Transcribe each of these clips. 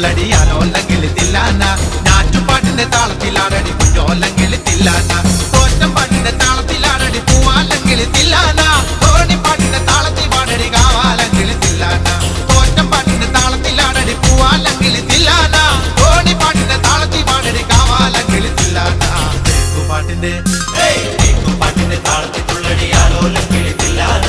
തുള്ളടി ആലോല്ലെങ്കിൽ തില്ലാന ഞാറ്റുപാട്ടിന്റെ താളത്തിലാടടി കുഞ്ഞോല്ലെങ്കിൽ തില്ലാന തോറ്റം പാട്ടിന്റെ താളത്തിലാടടി പൂവാല്ലെങ്കിൽ തില്ലാന തോണിപ്പാട്ടിന്റെ താളത്തിൽ പാടടി കാവാലെങ്കിൽ തില്ലാന തോറ്റം പാട്ടിന്റെ താളത്തിലാടടി പൂവാലെങ്കിൽ തില്ലാന തോണിപ്പാട്ടിന്റെ താളത്തിൽ പാടടി കാവാലെങ്കിൽ തില്ലാന പാട്ടിന്റെ പാട്ടിന്റെ താളത്തിൽ തുള്ളടി ആലോല്ലെങ്കിൽ തില്ലാന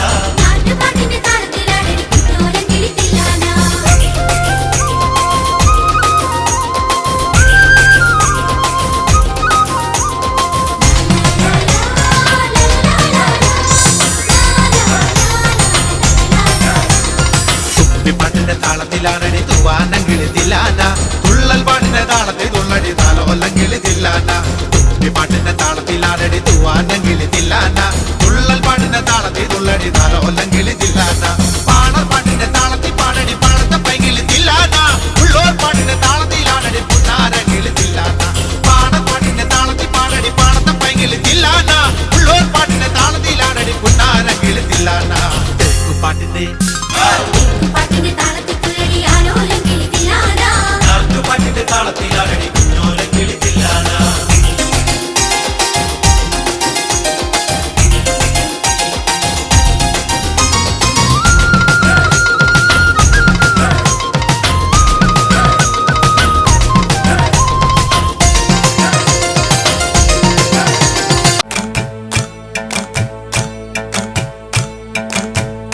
പാട്ടിന്റെ താളത്തിലാണടി തൂവാനെങ്കിൽ തില്ലാന തുള്ളൽ പാട്ടിന്റെ താളത്തിൽ തുള്ളടി താലോല്ലെങ്കിൽ തില്ലാന പാട്ടിന്റെ താളത്തിലാണടി തൂവാനെങ്കിൽ തില്ലാന തുള്ളൽ പാട്ടിന്റെ താളത്തിൽ തുള്ളടി താലോല്ലെങ്കിൽ തില്ലാന പാണർ പാട്ടിന്റെ താളത്തിൽ പാടടി പണത്തെ പൈകിൽ തില്ലാന ഉള്ളോർ പാട്ടിന്റെ താളത്തിലാണടി പുന്നാരെങ്കിൽ തില്ലാന പാണർ പാട്ടിന്റെ താളത്തിൽ പാടടി പണത്തെ പൈകിൽ തില്ലാന ഉള്ളോർ പാട്ടിന്റെ താളത്തിലാണടി പുന്നാരെങ്കിൽ തില്ലാന പാട്ടിന്റെ പാട്ടിന്റെ താളത്തിലാടടി കുഞ്ഞോലെങ്കിൽ തില്ലാന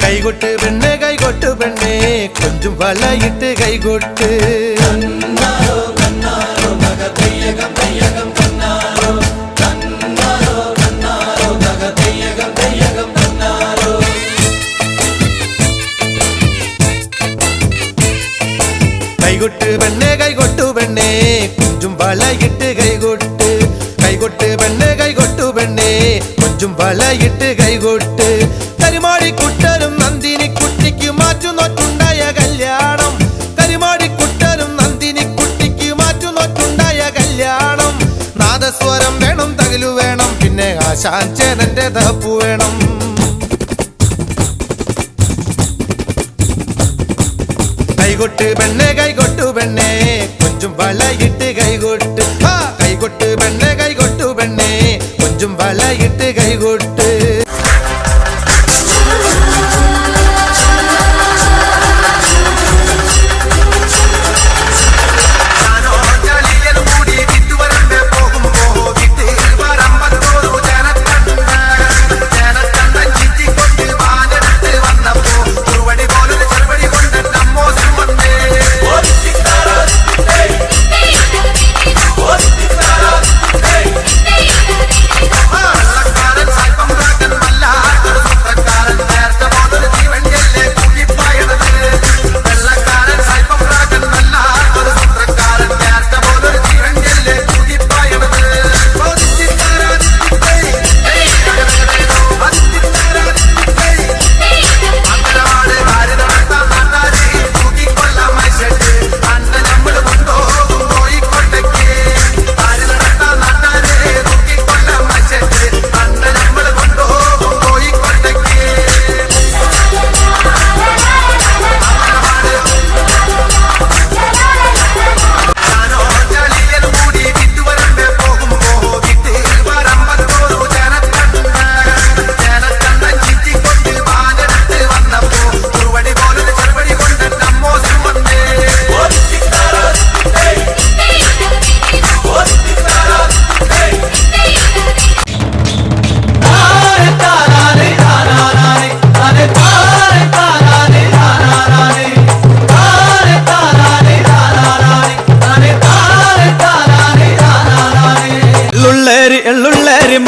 കൈകൊട്ട് പെണ്ണെ കൈകൊട്ട് പെണ്ണെ കൊഞ്ചും വളയിട്ട് കൈകൊട്ട് കൈകൊട്ട് പെണ്ണെ കൈകൊട്ടു പെണ്ണെ കൊഞ്ചും വളയിട്ട് കൈകൊട്ട് കൈകൊട്ട് പെണ്ണെ കൈകൊട്ടു പെണ്ണെ കൊഞ്ചും വളയിട്ട് കൈകൊട്ട് കരിമാടിക്കുട്ടനും നന്ദിനിക്കുട്ടിക്ക് മാറ്റുനോറ്റുണ്ടായ കല്യാണം കരിമാടിക്കുട്ടനും നന്ദിനിക്കുട്ടിക്ക് മാറ്റുനോറ്റുണ്ടായ കല്യാണം നാദസ്വരം വേണം തകിലു വേണം പിന്നെ ആശാഞ്ചേനന്റെ തപ്പു വേണം കൈകൊട്ട് പെണ്ണെ കൈകൊട്ടു പെണ്ണെ കൊഞ്ചും വളയിട്ട് കൈകൊട്ട് കൈകൊട്ട് പെണ്ണെ കൈകൊട്ടു പെണ്ണെ കൊഞ്ചും വളയിട്ട് കൈകൊട്ട്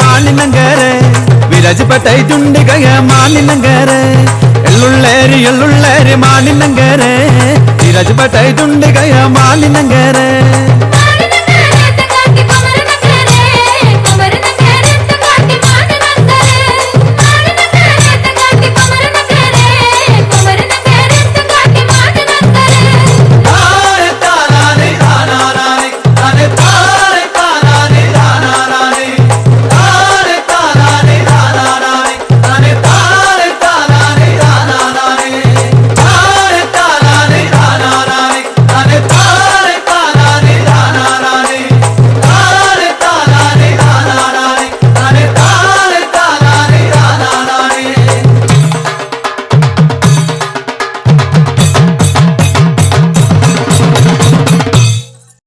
ಮಾಲಿನಂಗರೆ ವಿರಾಜಪಟ್ಟೈದುಂಡಿ ಗಯ ಮಾಲಿನಂಗರೆ ಎಳ್ಳುಳ್ಳೇರಿ ಮಾಲಿನಂಗರೆ ವಿರಾಜಪಟ್ಟೈದುಂಡಿ ಗಯ ಮಾಲಿನಂಗರೆ